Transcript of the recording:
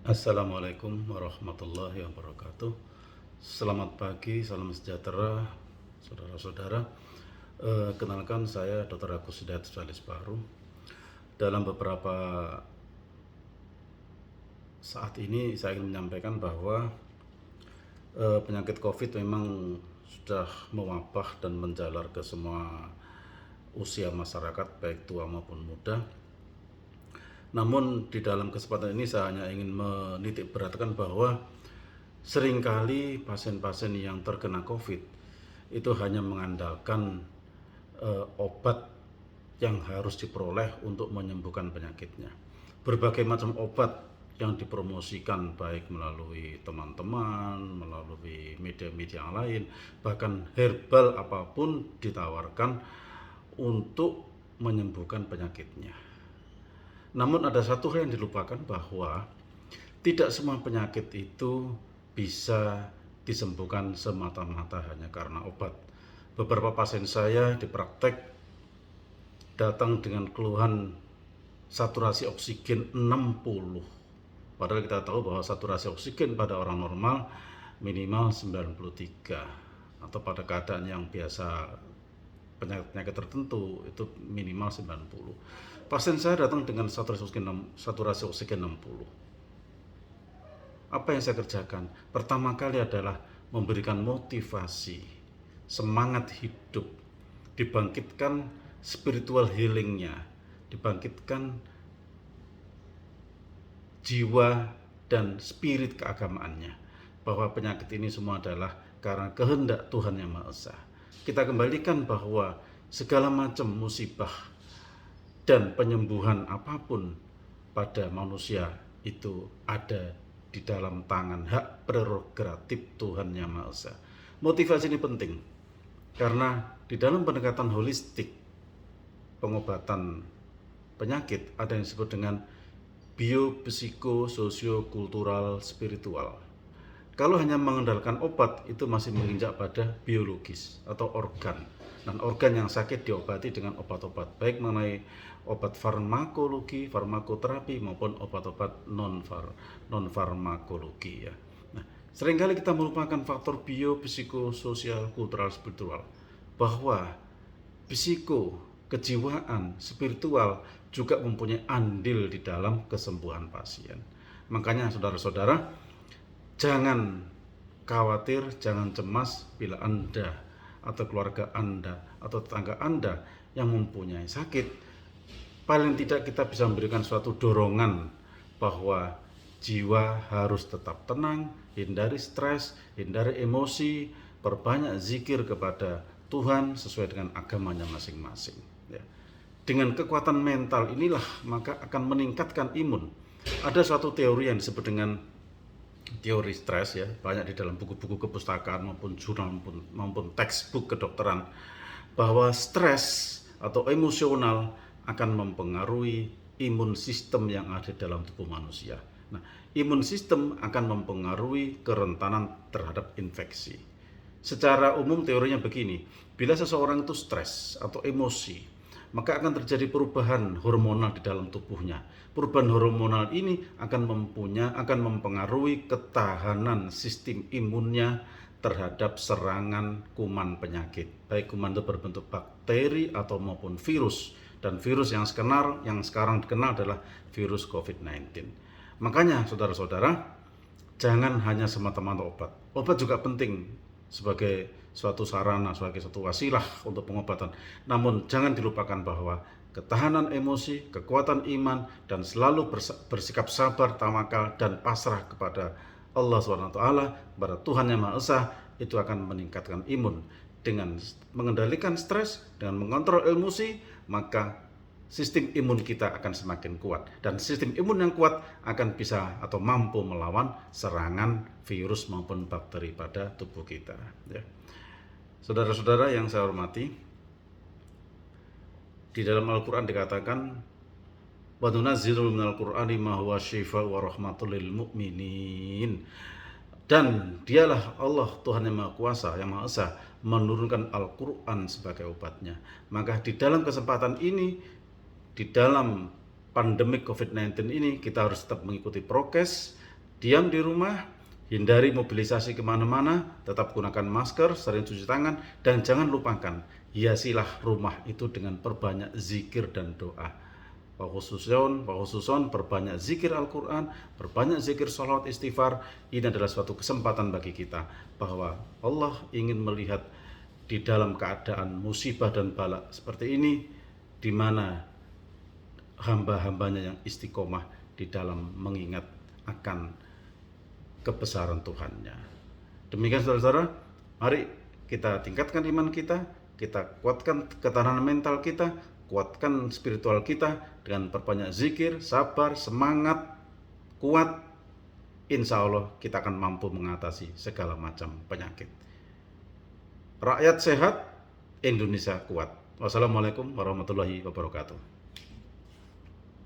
Assalamualaikum warahmatullahi wabarakatuh. Selamat pagi, salam sejahtera, saudara-saudara. Kenalkan saya Dr. Agus Hidayat Spesialis Paru. Dalam beberapa saat ini saya ingin menyampaikan bahwa penyakit COVID memang sudah mewabah dan menjalar ke semua usia masyarakat, baik tua maupun muda. Namun di dalam kesempatan ini saya hanya ingin menitik beratkan bahwa seringkali pasien-pasien yang terkena COVID itu hanya mengandalkan obat yang harus diperoleh untuk menyembuhkan penyakitnya. Berbagai macam obat yang dipromosikan baik melalui teman-teman, melalui media-media yang lain, bahkan herbal apapun ditawarkan untuk menyembuhkan penyakitnya. Namun ada satu hal yang dilupakan, bahwa tidak semua penyakit itu bisa disembuhkan semata-mata hanya karena obat. Beberapa pasien saya di praktek datang dengan keluhan saturasi oksigen 60. Padahal kita tahu bahwa saturasi oksigen pada orang normal minimal 93, atau pada keadaan yang biasa penyakit tertentu itu minimal 90. Pasien saya datang dengan saturasi oksigen 60. Apa yang saya kerjakan? Pertama kali adalah memberikan motivasi, semangat hidup, dibangkitkan spiritual healingnya, dibangkitkan jiwa dan spirit keagamaannya, bahwa penyakit ini semua adalah karena kehendak Tuhan Yang Maha Esa. Kita kembalikan bahwa segala macam musibah dan penyembuhan apapun pada manusia itu ada di dalam tangan, hak prerogatif Tuhan Yang Maha Esa. Motivasi ini penting karena di dalam pendekatan holistik pengobatan penyakit ada yang disebut dengan biopsiko-sosio-kultural spiritual. Kalau hanya mengandalkan obat itu masih menginjak pada biologis atau organ. Dan organ yang sakit diobati dengan obat-obat, baik mengenai obat farmakologi, farmakoterapi maupun obat-obat non-farmakologi ya. Nah, seringkali kita melupakan faktor biopsiko-sosial kultural spiritual, bahwa psiko, kejiwaan, spiritual juga mempunyai andil di dalam kesembuhan pasien. Makanya saudara-saudara, jangan khawatir, jangan cemas bila Anda atau keluarga Anda atau tetangga Anda yang mempunyai sakit. Paling tidak kita bisa memberikan suatu dorongan bahwa jiwa harus tetap tenang, hindari stres, hindari emosi, perbanyak zikir kepada Tuhan sesuai dengan agamanya masing-masing. Ya. Dengan kekuatan mental inilah maka akan meningkatkan imun. Ada suatu teori yang disebut dengan teori stres ya, banyak di dalam buku-buku kepustakaan maupun jurnal maupun textbook kedokteran, bahwa stres atau emosional akan mempengaruhi imun sistem yang ada dalam tubuh manusia. Nah, imun sistem akan mempengaruhi kerentanan terhadap infeksi. Secara umum teorinya begini, bila seseorang itu stres atau emosi, maka akan terjadi perubahan hormonal di dalam tubuhnya. Perubahan hormonal ini akan mempengaruhi ketahanan sistem imunnya terhadap serangan kuman penyakit. Baik kuman itu berbentuk bakteri atau maupun virus. Dan virus yang sekarang dikenal adalah virus COVID-19. Makanya saudara-saudara, jangan hanya semata-mata obat. Obat juga penting sebagai suatu sarana, sebagai suatu wasilah untuk pengobatan. Namun jangan dilupakan bahwa ketahanan emosi, kekuatan iman, dan selalu bersikap sabar, tawakal, dan pasrah kepada Allah SWT, kepada Tuhan Yang Maha Esa, itu akan meningkatkan imun. Dengan mengendalikan stres, dengan mengontrol emosi, maka sistem imun kita akan semakin kuat. Dan sistem imun yang kuat akan bisa atau mampu melawan serangan virus maupun bakteri pada tubuh kita ya. Saudara-saudara yang saya hormati, di dalam Al-Quran dikatakan, wa nunazzilu minal Qur'ani ma huwa syifaa'un wa rahmatul lil mu'minin. Dan dialah Allah Tuhan yang Maha Kuasa, yang Maha Esa, menurunkan Al-Quran sebagai obatnya. Maka di dalam kesempatan ini, di dalam pandemi COVID-19 ini, kita harus tetap mengikuti prokes Diam di rumah, hindari mobilisasi kemana-mana, tetap gunakan masker, sering cuci tangan, dan jangan lupakan, hiasilah rumah itu dengan perbanyak zikir dan doa. Wakhususon, perbanyak zikir Al-Quran, perbanyak zikir sholawat istighfar. Ini adalah suatu kesempatan bagi kita bahwa Allah ingin melihat di dalam keadaan musibah dan bala seperti ini, di mana hamba-hambanya yang istiqomah di dalam mengingat akan kebesaran Tuhannya. Demikian saudara-saudara, mari kita tingkatkan iman kita kuatkan ketahanan mental kita, kuatkan spiritual kita dengan perbanyak zikir, sabar, semangat, kuat. Insya Allah kita akan mampu mengatasi segala macam penyakit. Rakyat sehat, Indonesia kuat. Wassalamualaikum warahmatullahi wabarakatuh.